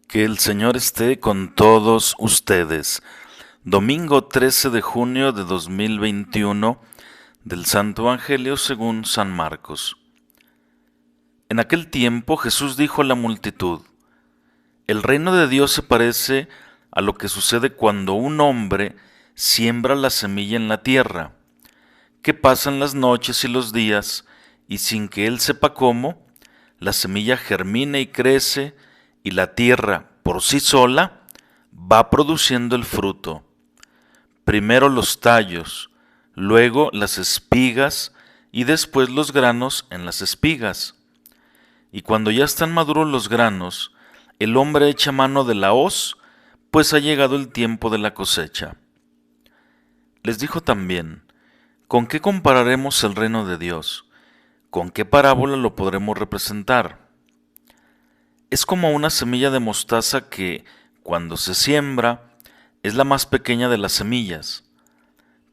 Que el Señor esté con todos ustedes. Domingo 13 de junio de 2021 del Santo Evangelio según San Marcos. En aquel tiempo Jesús dijo a la multitud: El reino de Dios se parece a lo que sucede cuando un hombre siembra la semilla en la tierra, que pasan las noches y los días, y sin que él sepa cómo, la semilla germina y crece, y la tierra, por sí sola, va produciendo el fruto. Primero los tallos, luego las espigas, y después los granos en las espigas. Y cuando ya están maduros los granos, el hombre echa mano de la hoz, pues ha llegado el tiempo de la cosecha. Les dijo también: ¿Con qué compararemos el reino de Dios? ¿Con qué parábola lo podremos representar? Es como una semilla de mostaza que, cuando se siembra, es la más pequeña de las semillas,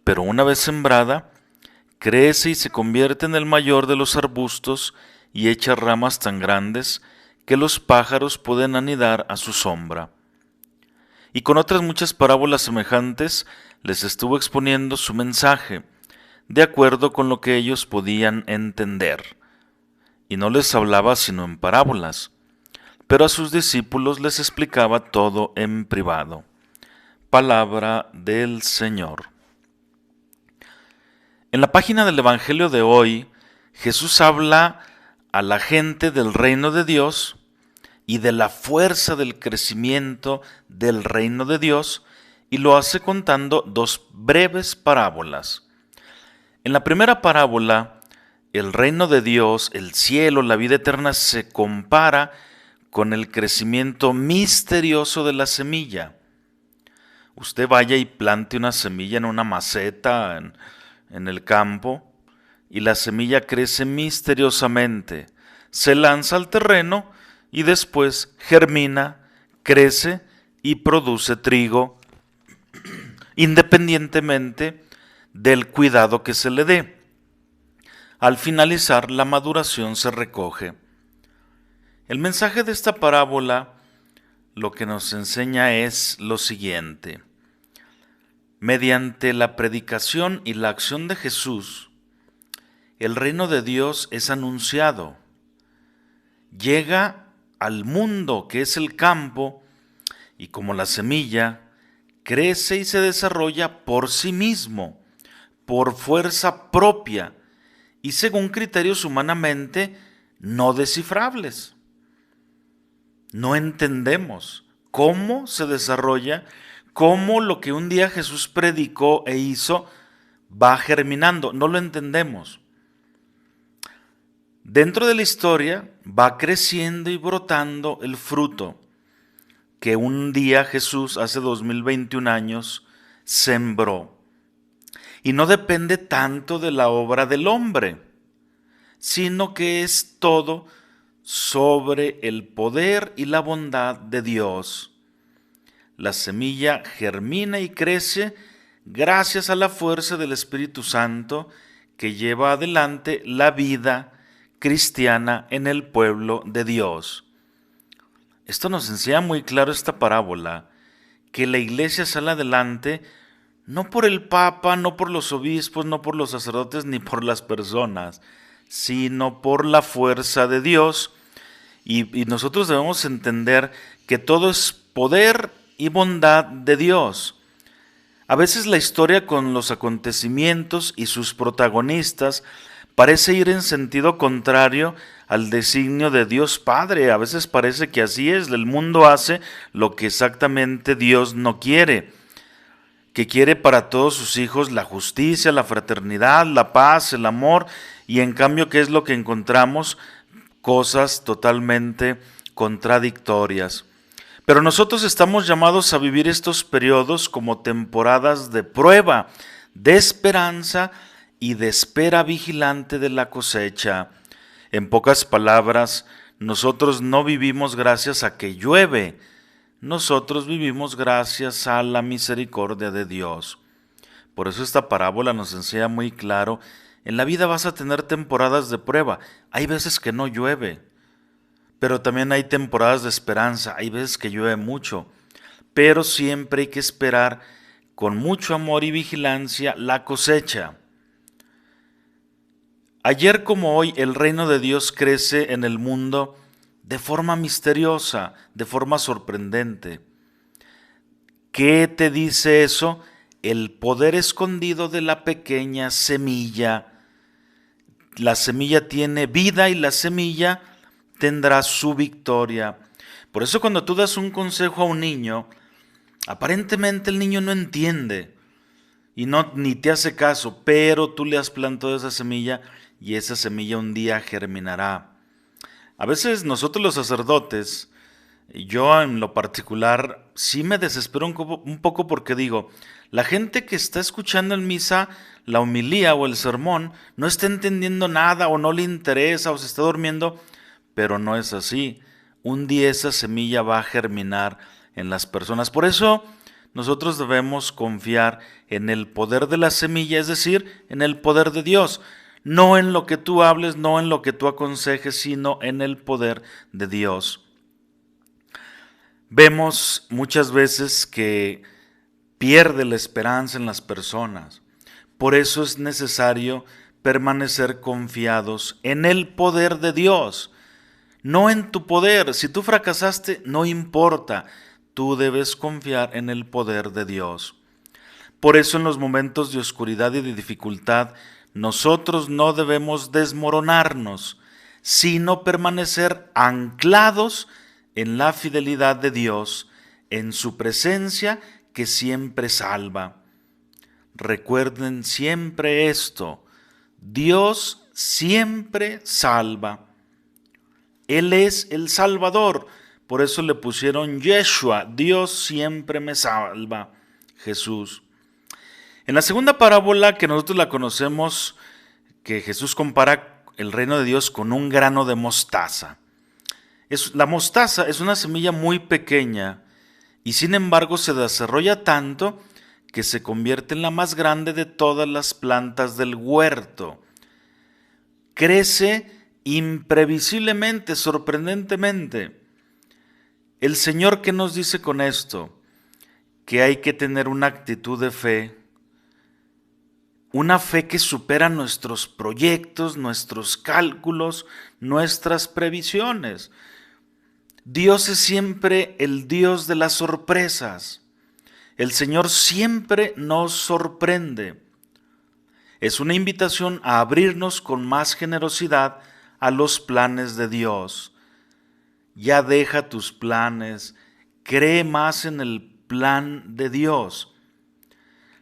pero una vez sembrada, crece y se convierte en el mayor de los arbustos y echa ramas tan grandes que los pájaros pueden anidar a su sombra. Y con otras muchas parábolas semejantes les estuvo exponiendo su mensaje, de acuerdo con lo que ellos podían entender. Y no les hablaba sino en parábolas, pero a sus discípulos les explicaba todo en privado. Palabra del Señor. En la página del Evangelio de hoy, Jesús habla a la gente del reino de Dios y de la fuerza del crecimiento del reino de Dios, y lo hace contando dos breves parábolas. En la primera parábola, el reino de Dios, el cielo, la vida eterna, se compara con el crecimiento misterioso de la semilla. Usted vaya y plante una semilla en una maceta, en el campo, y la semilla crece misteriosamente, se lanza al terreno y después germina, crece y produce trigo, independientemente del cuidado que se le dé. Al finalizar, la maduración se recoge. El mensaje de esta parábola lo que nos enseña es lo siguiente: mediante la predicación y la acción de Jesús, el reino de Dios es anunciado, llega al mundo que es el campo, y como la semilla, crece y se desarrolla por sí mismo, por fuerza propia y según criterios humanamente no descifrables. No entendemos cómo se desarrolla, cómo lo que un día Jesús predicó e hizo va germinando. No lo entendemos. Dentro de la historia va creciendo y brotando el fruto que un día Jesús, hace 2021 años, sembró. Y no depende tanto de la obra del hombre, sino que es todo sobre el poder y la bondad de Dios. La semilla germina y crece gracias a la fuerza del Espíritu Santo que lleva adelante la vida cristiana en el pueblo de Dios. Esto nos enseña muy claro esta parábola, que la iglesia sale adelante no por el Papa, no por los obispos, no por los sacerdotes, ni por las personas, sino por la fuerza de Dios. Y nosotros debemos entender que todo es poder y bondad de Dios. A veces la historia con los acontecimientos y sus protagonistas parece ir en sentido contrario al designio de Dios Padre. A veces parece que así es, el mundo hace lo que exactamente Dios no quiere, que quiere para todos sus hijos la justicia, la fraternidad, la paz, el amor, y en cambio, ¿qué es lo que encontramos? Cosas totalmente contradictorias. Pero nosotros estamos llamados a vivir estos periodos como temporadas de prueba, de esperanza y de espera vigilante de la cosecha. En pocas palabras, nosotros no vivimos gracias a que llueve, nosotros vivimos gracias a la misericordia de Dios. Por eso esta parábola nos enseña muy claro: en la vida vas a tener temporadas de prueba. Hay veces que no llueve, pero también hay temporadas de esperanza. Hay veces que llueve mucho, pero siempre hay que esperar con mucho amor y vigilancia la cosecha. Ayer como hoy, el reino de Dios crece en el mundo de forma misteriosa, de forma sorprendente. ¿Qué te dice eso? El poder escondido de la pequeña semilla. La semilla tiene vida y la semilla tendrá su victoria. Por eso cuando tú das un consejo a un niño, aparentemente el niño no entiende y no ni te hace caso, pero tú le has plantado esa semilla y esa semilla un día germinará. A veces nosotros los sacerdotes, yo en lo particular, sí me desespero un poco porque digo, la gente que está escuchando en misa la homilía o el sermón no está entendiendo nada o no le interesa o se está durmiendo, pero no es así. Un día esa semilla va a germinar en las personas. Por eso nosotros debemos confiar en el poder de la semilla, es decir, en el poder de Dios. No en lo que tú hables, no en lo que tú aconsejes, sino en el poder de Dios. Vemos muchas veces que pierde la esperanza en las personas. Por eso es necesario permanecer confiados en el poder de Dios, no en tu poder. Si tú fracasaste, no importa, tú debes confiar en el poder de Dios. Por eso en los momentos de oscuridad y de dificultad, nosotros no debemos desmoronarnos, sino permanecer anclados en la fidelidad de Dios, en su presencia que siempre salva. Recuerden siempre esto, Dios siempre salva. Él es el Salvador, por eso le pusieron Yeshua, Dios siempre me salva, Jesús. En la segunda parábola que nosotros la conocemos, que Jesús compara el reino de Dios con un grano de mostaza. La mostaza es una semilla muy pequeña y sin embargo se desarrolla tanto que se convierte en la más grande de todas las plantas del huerto. Crece imprevisiblemente, sorprendentemente. El Señor, ¿qué nos dice con esto? Que hay que tener una actitud de fe, una fe que supera nuestros proyectos, nuestros cálculos, nuestras previsiones. Dios es siempre el Dios de las sorpresas. El Señor siempre nos sorprende. Es una invitación a abrirnos con más generosidad a los planes de Dios. Ya deja tus planes, cree más en el plan de Dios.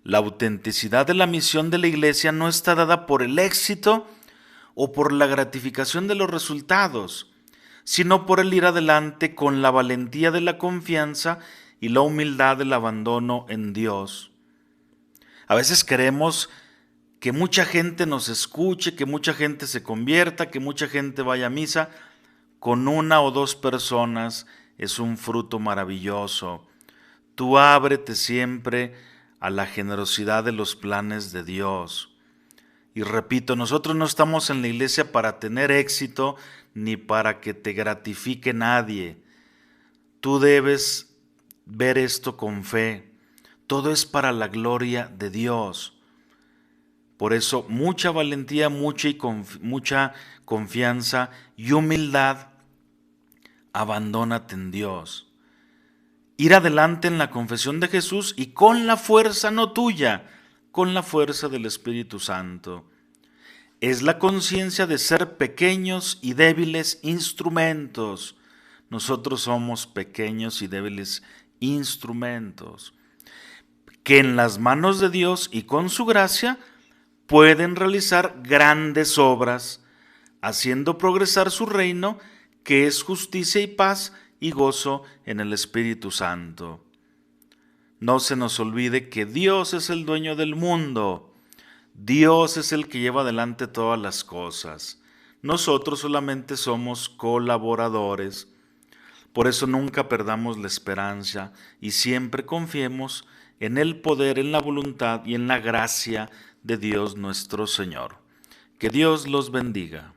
La autenticidad de la misión de la Iglesia no está dada por el éxito o por la gratificación de los resultados, sino por el ir adelante con la valentía de la confianza y la humildad del abandono en Dios. A veces queremos que mucha gente nos escuche, que mucha gente se convierta, que mucha gente vaya a misa. Con una o dos personas es un fruto maravilloso. Tú ábrete siempre a la generosidad de los planes de Dios. Y repito, nosotros no estamos en la iglesia para tener éxito ni para que te gratifique nadie. Tú debes ver esto con fe. Todo es para la gloria de Dios. Por eso, mucha valentía, mucha confianza y humildad. Abandónate en Dios. Ir adelante en la confesión de Jesús y con la fuerza no tuya, con la fuerza del Espíritu Santo. Es la conciencia de ser pequeños y débiles instrumentos. Nosotros somos pequeños y débiles instrumentos que en las manos de Dios y con su gracia pueden realizar grandes obras, haciendo progresar su reino, que es justicia y paz y gozo en el Espíritu Santo. No se nos olvide que Dios es el dueño del mundo. Dios es el que lleva adelante todas las cosas. Nosotros solamente somos colaboradores. Por eso nunca perdamos la esperanza y siempre confiemos en el poder, en la voluntad y en la gracia de Dios nuestro Señor. Que Dios los bendiga.